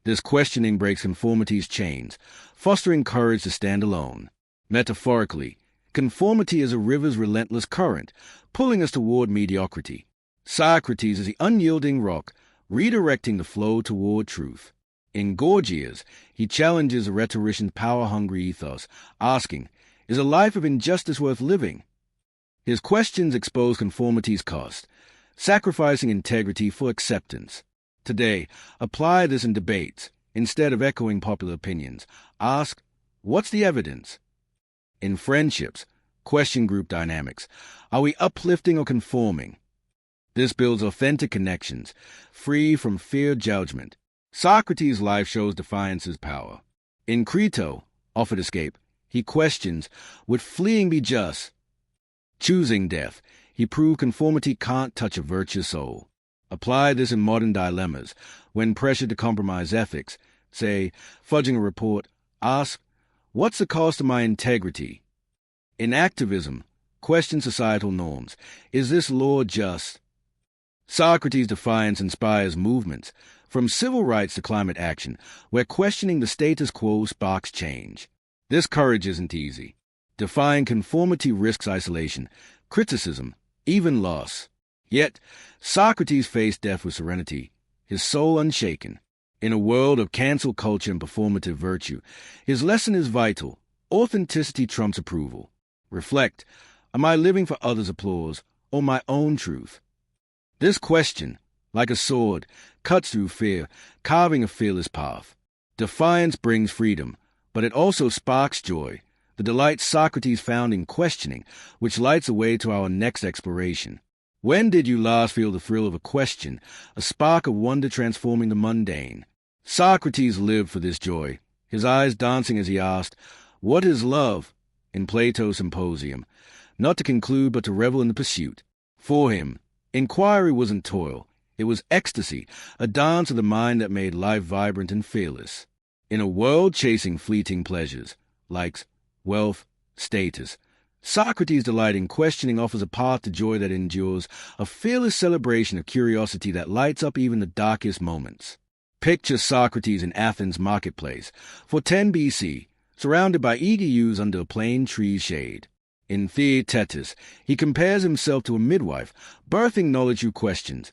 This questioning breaks conformity's chains, fostering courage to stand alone. Metaphorically, conformity is a river's relentless current, pulling us toward mediocrity. Socrates is the unyielding rock, redirecting the flow toward truth. In Gorgias, he challenges a rhetorician's power-hungry ethos, asking, is a life of injustice worth living? His questions expose conformity's cost, sacrificing integrity for acceptance. Today, apply this in debates. Instead of echoing popular opinions, ask, what's the evidence? In friendships, question group dynamics. Are we uplifting or conforming? This builds authentic connections, free from fear judgment. Socrates' life shows defiance's power. In Crito, offered escape, he questions, would fleeing be just? Choosing death, he proved conformity can't touch a virtuous soul. Apply this in modern dilemmas. When pressured to compromise ethics, say, fudging a report, ask, what's the cost of my integrity? In activism, question societal norms. Is this law just? Socrates' defiance inspires movements, from civil rights to climate action, where questioning the status quo sparks change. This courage isn't easy. Defying conformity risks isolation, criticism, even loss. Yet, Socrates faced death with serenity, his soul unshaken. In a world of cancel culture and performative virtue, his lesson is vital. Authenticity trumps approval. Reflect, am I living for others' applause or my own truth? This question, like a sword, cuts through fear, carving a fearless path. Defiance brings freedom, but it also sparks joy, the delight Socrates found in questioning, which lights a way to our next exploration. When did you last feel the thrill of a question, a spark of wonder transforming the mundane? Socrates lived for this joy, his eyes dancing as he asked, "What is love?" in Plato's Symposium, not to conclude but to revel in the pursuit. For him, inquiry wasn't toil, it was ecstasy, a dance of the mind that made life vibrant and fearless. In a world chasing fleeting pleasures, likes, wealth, status, Socrates' delight in questioning offers a path to joy that endures, a fearless celebration of curiosity that lights up even the darkest moments. Picture Socrates in Athens' marketplace, 410 BC, surrounded by eager youths under a plane tree's shade. In Theaetetus, he compares himself to a midwife, birthing knowledge through questions.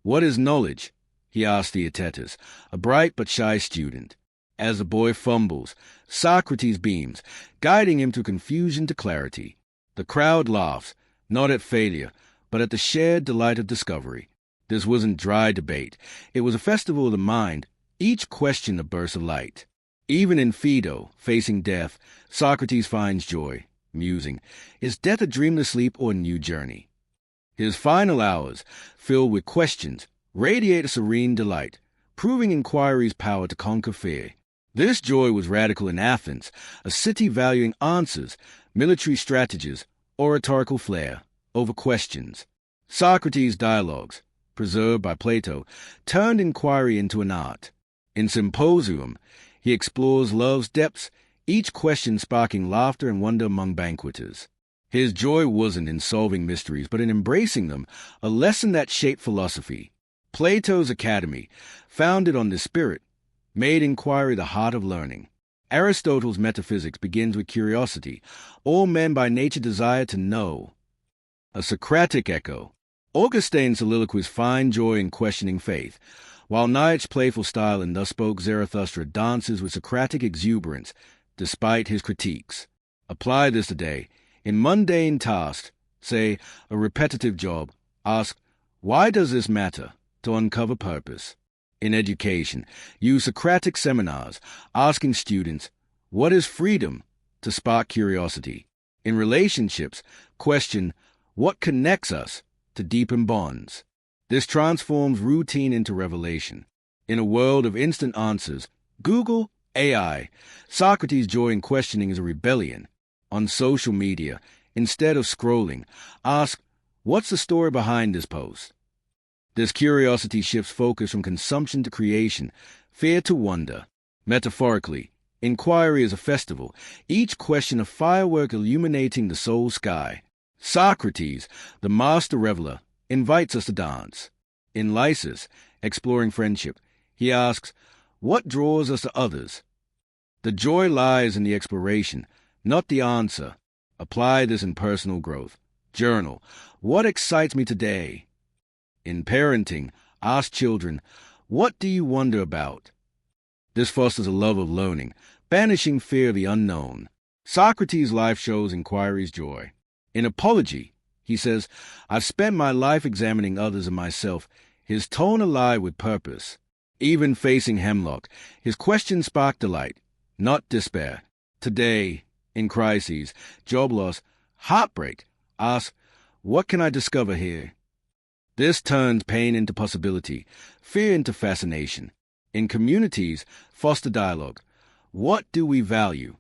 "What is knowledge?" he asks Theaetetus, a bright but shy student. As the boy fumbles, Socrates beams, guiding him through confusion to clarity. The crowd laughs, not at failure, but at the shared delight of discovery. This wasn't dry debate. It was a festival of the mind, each question a burst of light. Even in Phaedo, facing death, Socrates finds joy, musing. Is death a dreamless sleep or a new journey? His final hours, filled with questions, radiate a serene delight, proving inquiry's power to conquer fear. This joy was radical in Athens, a city valuing answers, military strategies, oratorical flair, over questions. Socrates' dialogues, preserved by Plato, turned inquiry into an art. In Symposium, he explores love's depths, each question sparking laughter and wonder among banqueters. His joy wasn't in solving mysteries, but in embracing them, a lesson that shaped philosophy. Plato's Academy, founded on this spirit, made inquiry the heart of learning. Aristotle's metaphysics begins with curiosity. All men by nature desire to know. A Socratic echo. Augustine's soliloquies find joy in questioning faith, while Nietzsche's playful style in Thus Spoke Zarathustra dances with Socratic exuberance, despite his critiques. Apply this today. In mundane tasks, say, a repetitive job, ask, "Why does this matter?" to uncover purpose. In education, use Socratic seminars, asking students, "What is freedom?" to spark curiosity. In relationships, question, "What connects us?" to deepen bonds. This transforms routine into revelation. In a world of instant answers, Google, AI, Socrates' joy in questioning is a rebellion. On social media, instead of scrolling, ask, "What's the story behind this post?" This curiosity shifts focus from consumption to creation, fear to wonder. Metaphorically, inquiry is a festival, each question a firework illuminating the soul sky. Socrates, the master reveler, invites us to dance. In Lysis, exploring friendship, he asks, "What draws us to others?" The joy lies in the exploration, not the answer. Apply this in personal growth. Journal, "What excites me today?" In parenting, ask children, "What do you wonder about?" This fosters a love of learning, banishing fear of the unknown. Socrates' life shows inquiry's joy. In Apology, he says, "I've spent my life examining others and myself," his tone alive with purpose. Even facing hemlock, his questions spark delight, not despair. Today, in crises, job loss, heartbreak, ask, "What can I discover here?" This turns pain into possibility, fear into fascination. In communities, foster dialogue. What do we value?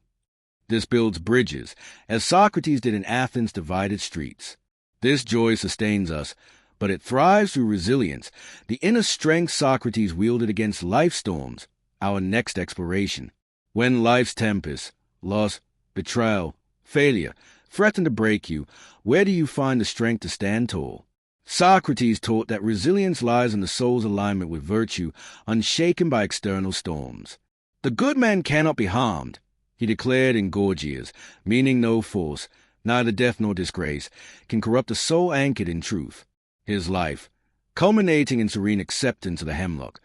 This builds bridges, as Socrates did in Athens' divided streets. This joy sustains us, but it thrives through resilience, the inner strength Socrates wielded against life storms, our next exploration. When life's tempests, loss, betrayal, failure, threaten to break you, where do you find the strength to stand tall? Socrates taught that resilience lies in the soul's alignment with virtue, unshaken by external storms. The good man cannot be harmed, he declared in Gorgias, meaning no force, neither death nor disgrace, can corrupt a soul anchored in truth. His life, culminating in serene acceptance of the hemlock,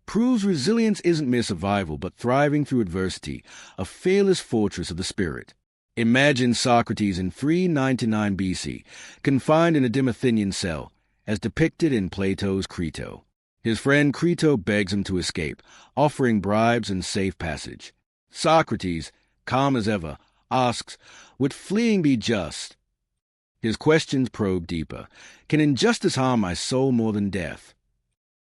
proves resilience isn't mere survival but thriving through adversity, a fearless fortress of the spirit. Imagine Socrates in 399 BC, confined in a dim Athenian cell, as depicted in Plato's Crito. His friend Crito begs him to escape, offering bribes and safe passage. Socrates, calm as ever, asks, would fleeing be just? His questions probe deeper. Can injustice harm my soul more than death?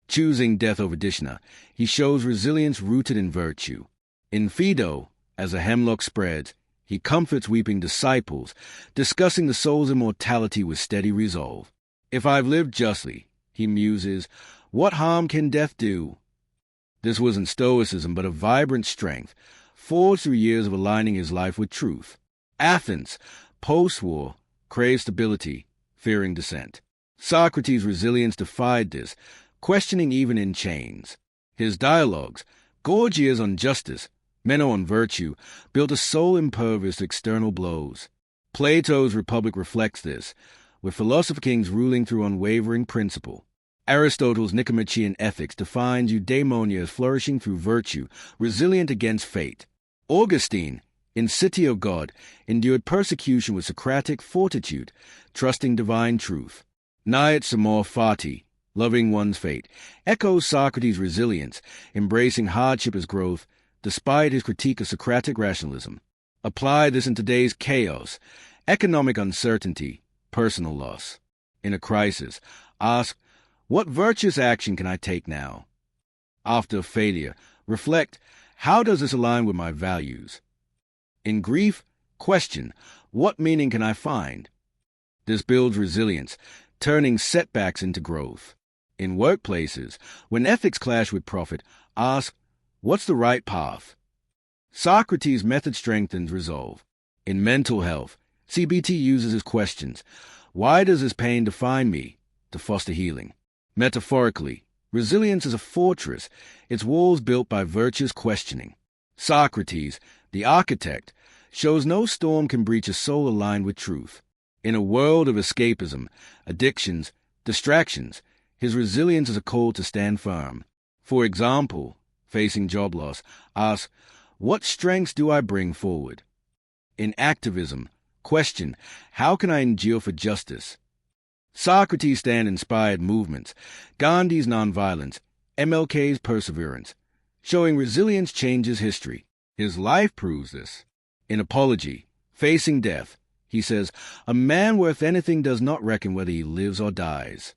Choosing death over Dishna, he shows resilience rooted in virtue. In Phaedo, as the hemlock spreads, he comforts weeping disciples, discussing the soul's immortality with steady resolve. If I've lived justly, he muses, what harm can death do? This wasn't stoicism, but a vibrant strength, forged through years of aligning his life with truth. Athens, post-war, craved stability, fearing dissent. Socrates' resilience defied this, questioning even in chains. His dialogues, Gorgias on justice, Meno on virtue, built a soul impervious to external blows. Plato's Republic reflects this, with philosopher kings ruling through unwavering principle. Aristotle's Nicomachean Ethics defines eudaimonia as flourishing through virtue, resilient against fate. Augustine, in City of God, endured persecution with Socratic fortitude, trusting divine truth. Naiad Samor Fati, loving one's fate, echoes Socrates' resilience, embracing hardship as growth, despite his critique of Socratic rationalism. Apply this in today's chaos, economic uncertainty, personal loss. In a crisis, ask, what virtuous action can I take now? After failure, reflect, how does this align with my values? In grief, question, what meaning can I find? This builds resilience, turning setbacks into growth. In workplaces, when ethics clash with profit, ask, what's the right path? Socrates' method strengthens resolve. In mental health, CBT uses his questions. Why does this pain define me? To foster healing. Metaphorically, resilience is a fortress, its walls built by virtuous questioning. Socrates, the architect, shows no storm can breach a soul aligned with truth. In a world of escapism, addictions, distractions, his resilience is a call to stand firm. For example, facing job loss, ask, what strengths do I bring forward? In activism, question, how can I endure for justice? Socrates' stand-inspired movements, Gandhi's nonviolence, MLK's perseverance, showing resilience changes history. His life proves this. In Apology, Facing Death, he says, a man worth anything does not reckon whether he lives or dies.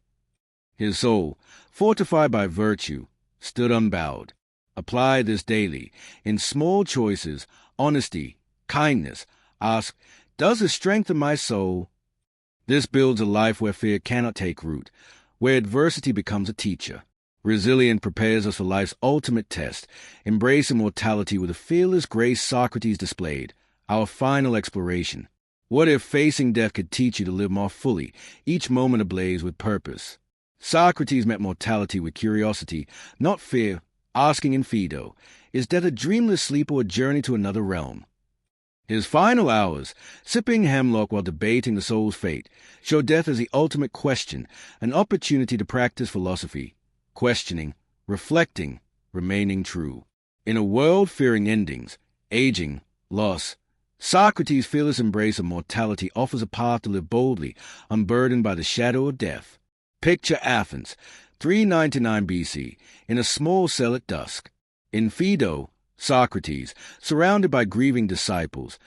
His soul, fortified by virtue, stood unbowed. Apply this daily. In small choices, honesty, kindness, ask, does it strengthen my soul? This builds a life where fear cannot take root, where adversity becomes a teacher. Resilience prepares us for life's ultimate test, embracing mortality with the fearless grace Socrates displayed, our final exploration. What if facing death could teach you to live more fully, each moment ablaze with purpose? Socrates met mortality with curiosity, not fear, asking in Phaedo, is death a dreamless sleep or a journey to another realm? His final hours, sipping hemlock while debating the soul's fate, show death as the ultimate question, an opportunity to practice philosophy, questioning, reflecting, remaining true. In a world fearing endings, aging, loss, Socrates' fearless embrace of mortality offers a path to live boldly, unburdened by the shadow of death. Picture Athens, 399 BC, in a small cell at dusk. In Phaedo, Socrates, surrounded by grieving disciples,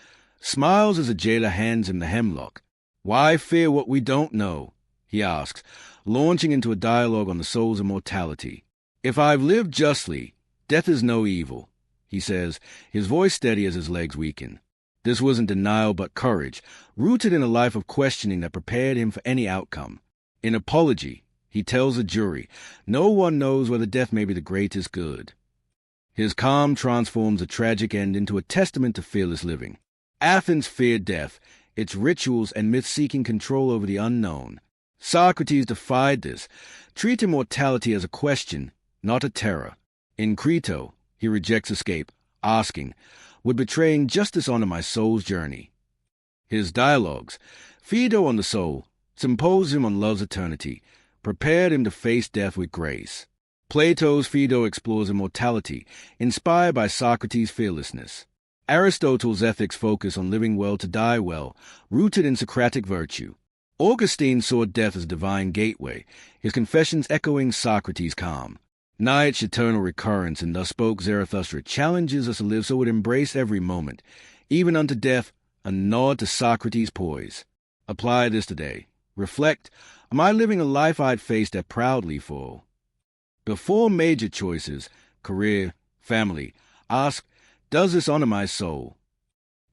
smiles as a jailer hands him the hemlock. Why fear what we don't know? He asks, launching into a dialogue on the soul's immortality. If I've lived justly, death is no evil, he says, his voice steady as his legs weaken. This wasn't denial but courage, rooted in a life of questioning that prepared him for any outcome. In Apology, he tells the jury, no one knows whether death may be the greatest good. His calm transforms a tragic end into a testament to fearless living. Athens feared death, its rituals and myths seeking control over the unknown. Socrates defied this, treating mortality as a question, not a terror. In Crito, he rejects escape, asking, would betraying justice honor my soul's journey? His dialogues, Phaedo on the soul, Symposium on love's eternity, prepared him to face death with grace. Plato's Phaedo explores immortality, inspired by Socrates' fearlessness. Aristotle's ethics focus on living well to die well, rooted in Socratic virtue. Augustine saw death as a divine gateway, his confessions echoing Socrates' calm. Nietzsche's eternal recurrence, and thus spoke Zarathustra, challenges us to live so it embrace every moment, even unto death, a nod to Socrates' poise. Apply this today. Reflect, am I living a life I'd face that proudly for? Before major choices, career, family, ask, does this honor my soul?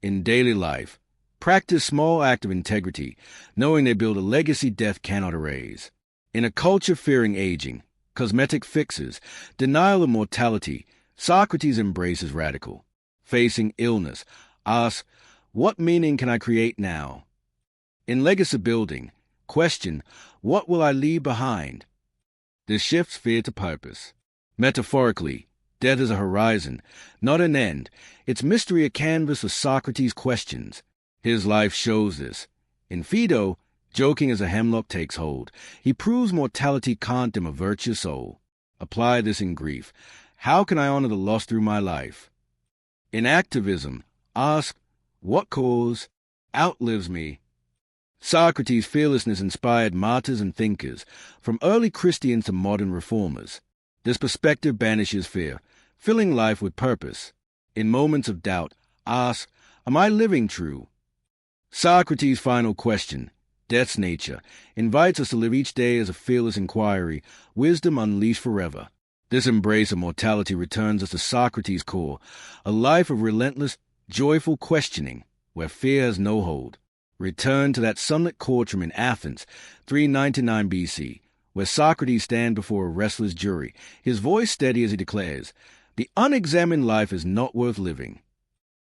In daily life, practice small acts of integrity, knowing they build a legacy death cannot erase. In a culture fearing aging, cosmetic fixes, denial of mortality, Socrates embraces radical. Facing illness, ask, what meaning can I create now? In legacy building, question, what will I leave behind? This shifts fear to purpose. Metaphorically, death is a horizon, not an end. Its mystery a canvas of Socrates' questions. His life shows this. In Phaedo, joking as a hemlock takes hold, he proves mortality can't dim a virtuous soul. Apply this in grief. How can I honor the loss through my life? In activism, ask, what cause outlives me? Socrates' fearlessness inspired martyrs and thinkers, from early Christians to modern reformers. This perspective banishes fear, filling life with purpose. In moments of doubt, ask, am I living true? Socrates' final question, death's nature, invites us to live each day as a fearless inquiry, wisdom unleashed forever. This embrace of mortality returns us to Socrates' core, a life of relentless, joyful questioning, where fear has no hold. Return to that sunlit courtroom in Athens, 399 BC, where Socrates stands before a restless jury, his voice steady as he declares, the unexamined life is not worth living.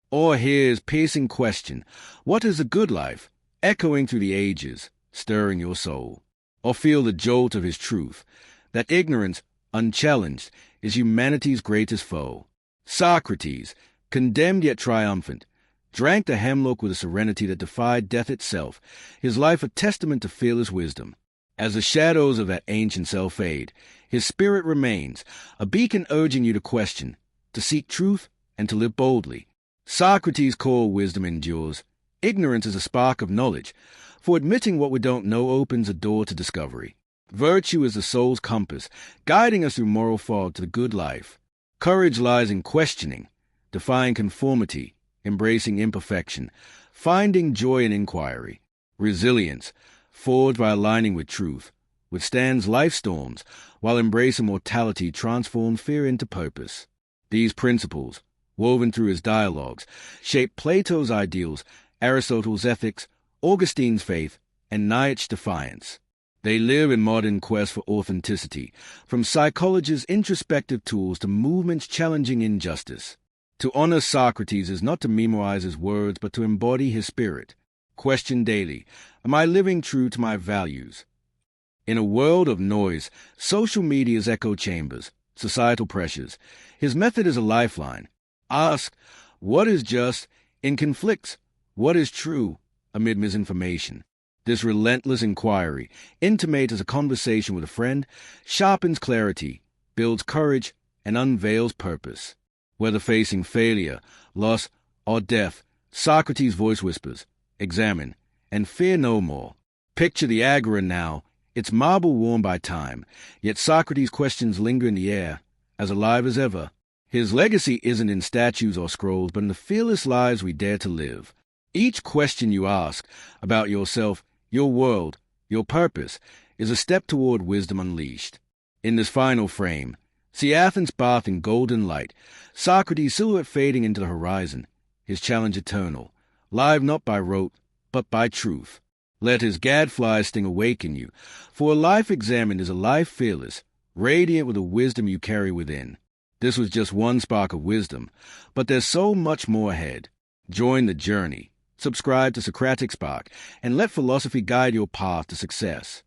Or hear his piercing question, what is a good life, echoing through the ages, stirring your soul? Or feel the jolt of his truth, that ignorance, unchallenged, is humanity's greatest foe. Socrates, condemned yet triumphant, drank the hemlock with a serenity that defied death itself, his life a testament to fearless wisdom. As the shadows of that ancient self fade, his spirit remains, a beacon urging you to question, to seek truth, and to live boldly. Socrates' core wisdom endures. Ignorance is a spark of knowledge, for admitting what we don't know opens a door to discovery. Virtue is the soul's compass, guiding us through moral fog to the good life. Courage lies in questioning, defying conformity, embracing imperfection, finding joy in inquiry. Resilience, forged by aligning with truth, withstands life storms, while embracing mortality transforms fear into purpose. These principles, woven through his dialogues, shape Plato's ideals, Aristotle's ethics, Augustine's faith, and Nietzsche's defiance. They live in modern quest for authenticity, from psychology's introspective tools to movements challenging injustice. To honor Socrates is not to memorize his words, but to embody his spirit. Question daily, am I living true to my values? In a world of noise, social media's echo chambers, societal pressures, his method is a lifeline. Ask, what is just, in conflicts, what is true, amid misinformation? This relentless inquiry, intimates as a conversation with a friend, sharpens clarity, builds courage, and unveils purpose. Whether facing failure, loss, or death, Socrates' voice whispers, examine, and fear no more. Picture the agora now, its marble worn by time, yet Socrates' questions linger in the air, as alive as ever. His legacy isn't in statues or scrolls, but in the fearless lives we dare to live. Each question you ask about yourself, your world, your purpose, is a step toward wisdom unleashed. In this final frame, see Athens bathed in golden light, Socrates' silhouette fading into the horizon, his challenge eternal, live not by rote, but by truth. Let his gadfly sting awaken you, for a life examined is a life fearless, radiant with the wisdom you carry within. This was just one spark of wisdom, but there's so much more ahead. Join the journey, subscribe to Socratic Spark, and let philosophy guide your path to success.